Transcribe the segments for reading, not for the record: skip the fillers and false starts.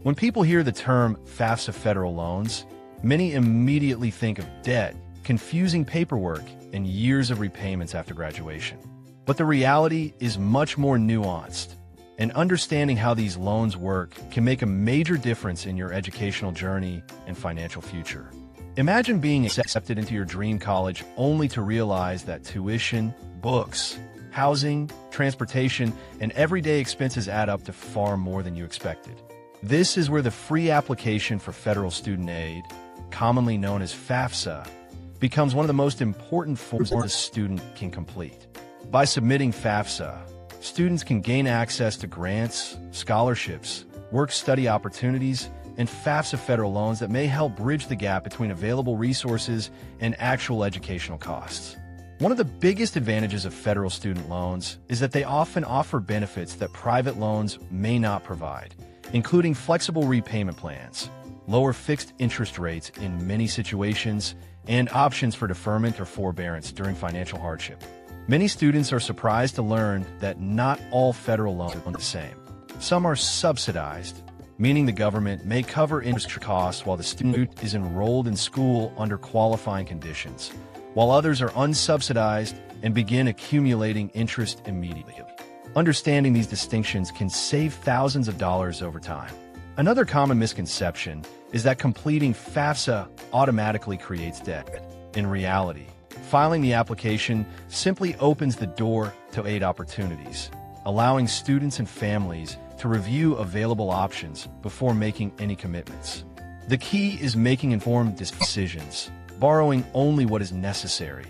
When people hear the term FAFSA federal loans, many immediately think of debt, confusing paperwork, and years of repayments after graduation. But the reality is much more nuanced, and understanding how these loans work can make a major difference in your educational journey and financial future. Imagine being accepted into your dream college only to realize that tuition, books, housing, transportation, and everyday expenses add up to far more than you expected. This is where the free application for federal student aid, commonly known as FAFSA, becomes one of the most important forms a student can complete. By submitting FAFSA, students can gain access to grants, scholarships, work-study opportunities, and FAFSA federal loans that may help bridge the gap between available resources and actual educational costs. One of the biggest advantages of federal student loans is that they often offer benefits that private loans may not provide, including flexible repayment plans, lower fixed interest rates in many situations, and options for deferment or forbearance during financial hardship. Many students are surprised to learn that not all federal loans are the same. Some are subsidized, meaning the government may cover interest costs while the student is enrolled in school under qualifying conditions, while others are unsubsidized and begin accumulating interest immediately. Understanding these distinctions can save thousands of dollars over time. Another common misconception is that completing FAFSA automatically creates debt. In reality, filing the application simply opens the door to aid opportunities, allowing students and families to review available options before making any commitments. The key is making informed decisions, borrowing only what is necessary,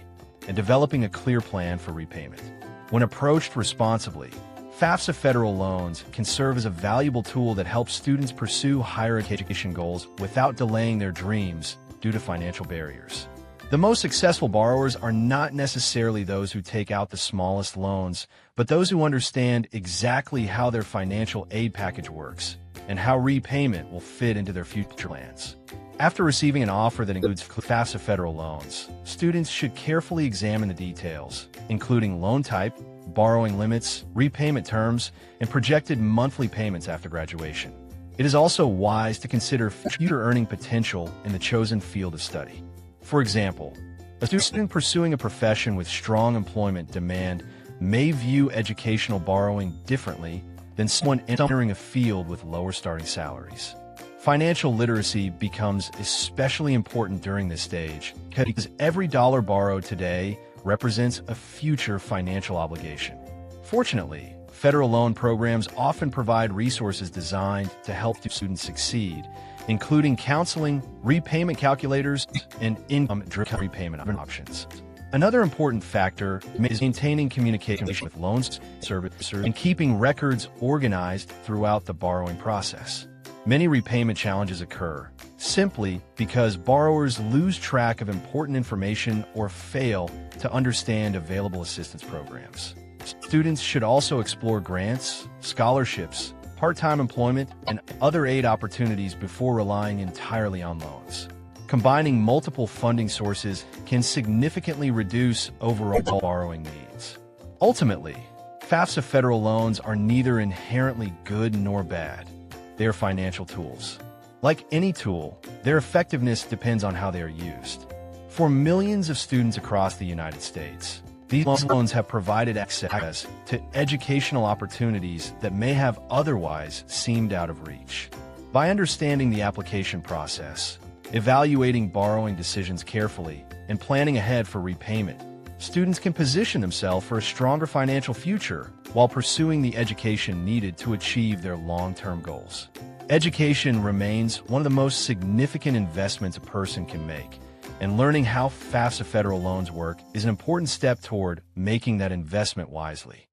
and developing a clear plan for repayment. When approached responsibly, FAFSA federal loans can serve as a valuable tool that helps students pursue higher education goals without delaying their dreams due to financial barriers. The most successful borrowers are not necessarily those who take out the smallest loans, but those who understand exactly how their financial aid package works and how repayment will fit into their future plans. After receiving an offer that includes FAFSA federal loans, students should carefully examine the details, including loan type, borrowing limits, repayment terms, and projected monthly payments after graduation. It is also wise to consider future earning potential in the chosen field of study. For example, a student pursuing a profession with strong employment demand may view educational borrowing differently than someone entering a field with lower starting salaries. Financial literacy becomes especially important during this stage because every dollar borrowed today represents a future financial obligation. Fortunately, federal loan programs often provide resources designed to help students succeed, including counseling, repayment calculators, and income-driven repayment options. Another important factor is maintaining communication with loan servicers and keeping records organized throughout the borrowing process. Many repayment challenges occur simply because borrowers lose track of important information or fail to understand available assistance programs. Students should also explore grants, scholarships, part-time employment, and other aid opportunities before relying entirely on loans. Combining multiple funding sources can significantly reduce overall borrowing needs. Ultimately, FAFSA federal loans are neither inherently good nor bad. They are financial tools. Like any tool, their effectiveness depends on how they are used. For millions of students across the United States, these loans have provided access to educational opportunities that may have otherwise seemed out of reach. By understanding the application process, evaluating borrowing decisions carefully, and planning ahead for repayment, students can position themselves for a stronger financial future while pursuing the education needed to achieve their long-term goals. Education remains one of the most significant investments a person can make, and learning how FAFSA federal loans work is an important step toward making that investment wisely.